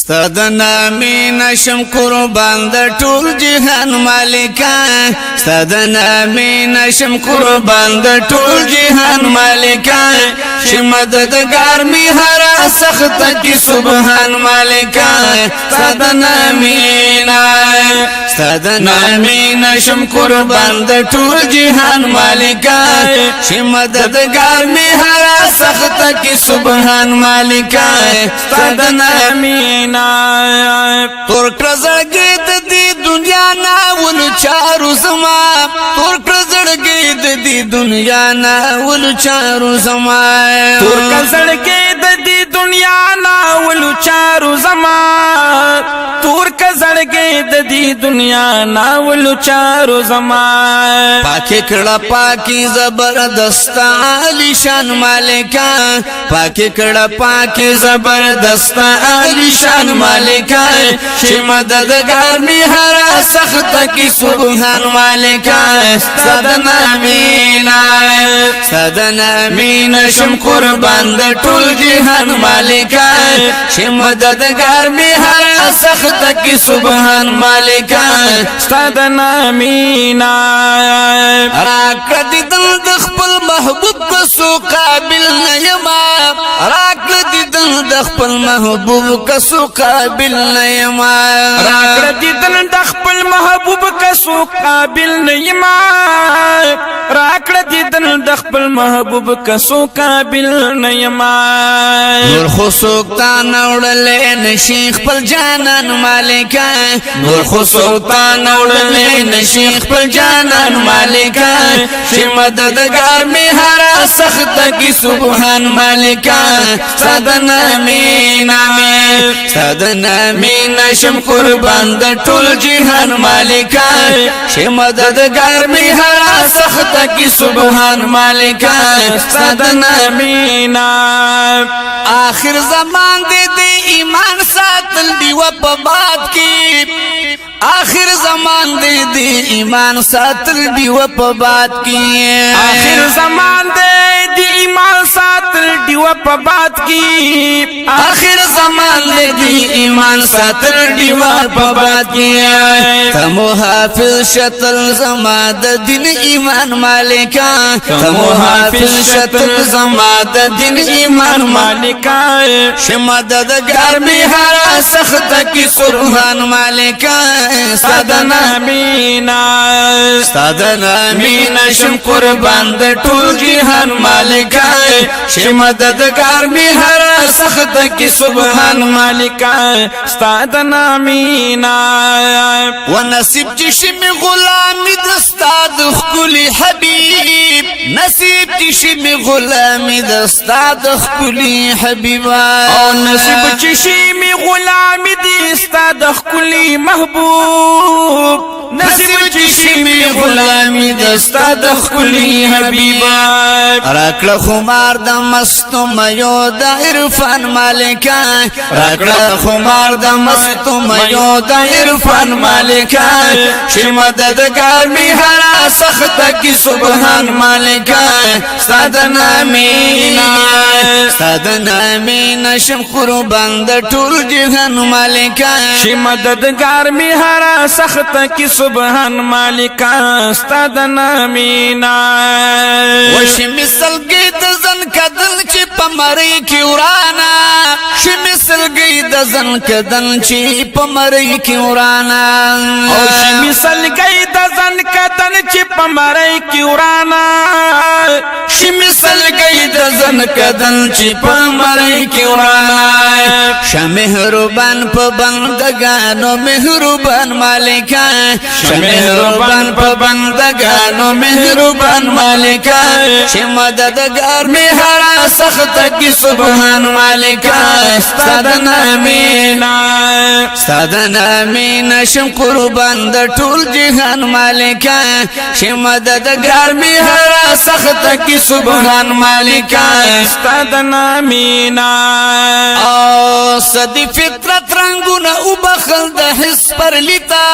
ستاد نامی نشم قربان د ټول جهان مالکا ستاد نامی نشم قربان د ټول جهان مالکا چې مددگار می هر سخت کی سبحان مالکا ستاد نامی نشم قربان د ټول جهان مالکا چې مددگار می هر سخت کی سبحان مالکا ستاد نامی تور کرزړګي د دې دنیا نا ول چارو زما تور کرزړګي د دې دنیا نا ول چارو زما تور کرزړګي د دې دنیا نا ول چارو زما تور کرزړګي د دې دنیا نا ول چارو زما پاکي کړه پاکي زبردست علی شان مالکا پاکي کړه پاکي زبردست علی شان مالکا چې مددگار می هر سخت کی سبحان مالکا صدنا مین شم قربان د ټول جهان مالکا چې مددگار می هر سخت کی سبحان مالکا صدنا مین راکړه دې د خپل محبوب کو سو قابل نه یما راکړه دې د خپل محبوب کو سو قابل نه یما راکړه دې د خپل محبوب کو سو قابل نه یما راکړه دې د خپل محبوب کو سو قابل نه یما نور خو سوکتان اورلې نشي خپل جانان مالکا نور خو سوکتان اورلې نشي خپل جانان مالکا چې مددگار می هر سخت کی سبحان مالکا صدنا مین شم قربان د ټول جهان مالکا چې مددگار می هر سخت کی سبحان مالکا صدنا مین آخر زمان دې ایمان ساتل دی و په باد کې آخر زمان دې ایمان ساتل دی و په باد کې آخر زمان دې ایمان ساتل دی و په باد کې آخر زمان دې ایمان ساتل دی و په باد کې تمو حافظ شتل زما د دین ایمان مالکا تمو حافظ شتل زما د دین ایمان مالکا چې مددگار می هر سخت کی سبحان مالکا صدنا مین شم قربان د ټول جهان مالکا چې مددگار می هر سخت کی سبحان مالکا صدنا مین و نصیب چې شمی غلامی د استاد خلی حبیب نصیب چې شمی غلامی د استاد خلی حبیب او نصیب چې شمی غلامی د استاد خلی محبوب نصیب چې شمی غلامی د استاد خلی حبیب راکړه خمار د مستو ميو د عرفان مالکا راکړه خمار د مستو ميو د عرفان مالکا چې مددگار می هر سخت کی سبحان مالکا صدنا مین شم قربان د ټول جهان مالکا چې مددگار می هر سخت کی سبحان مالکا صدنا مین وش مثل گئی د زن کدل چې پمری کی ورانا ش مثل گئی د زن کدل چې پمری کی ورانا او ش مثل گئی د زن کدل چې پمری کی ورانا ش مثل گئی د زن کدل چې پمری کی ورانا ش مهربان په بندگانو مهربان مالکا ش مهربان په بندگانو مهربان مالکا چې مددگار می هر سخت کی سبحان مالکا صدنا مین شم قربان د ټول جهان مالکا چې مددگار می هر سخت کی سبحان مالکا صدنا مین او صد فطرت رنگونه او بخل د حس پر لیتا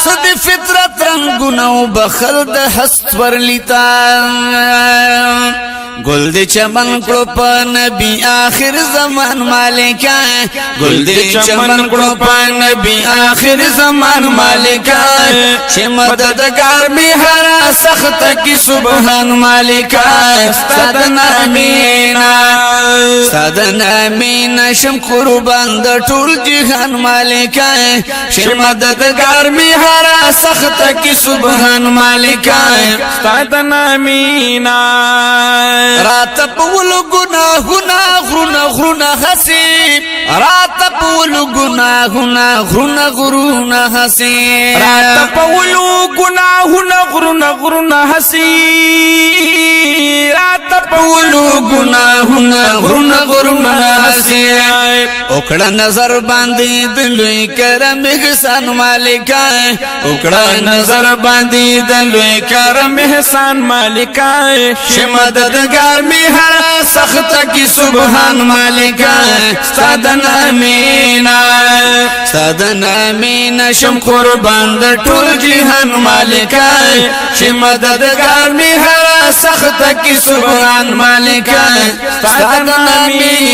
صد فطرت رنگونه او بخل د حس پر لیتا گل دی چمن کړو په نبی آخر زمان مالکا گل دی چمن کړو په نبی آخر زمان مالکا چې مددگار می هر سخت کی سبحان مالکا ستدنا مینا ستدنا مینا شم قربان د ټول جهان مالکا چې مددگار می هر سخت کی سبحان مالکا ستدنا مینا رات پولو گناہونا غرونا غرونا حسیب رات پولو گناہونا غرونا غرونا حسیب رات پولو گناہونا غرونا غرونا حسیب رات پولو گناہونا غرونا غرونا حسیب اکڑا نظر باندی دلوی کرم احسان مالکا اکڑا نظر باندی دلوی کرم احسان مالکا شمددگار می هر سخت کی سبحان مالکا ستدنا مینا ستدنا مینا شم قربان د ټول جهان مالکا چې مددگار می هر سخت کی سبحان مالکا ستدنا مینا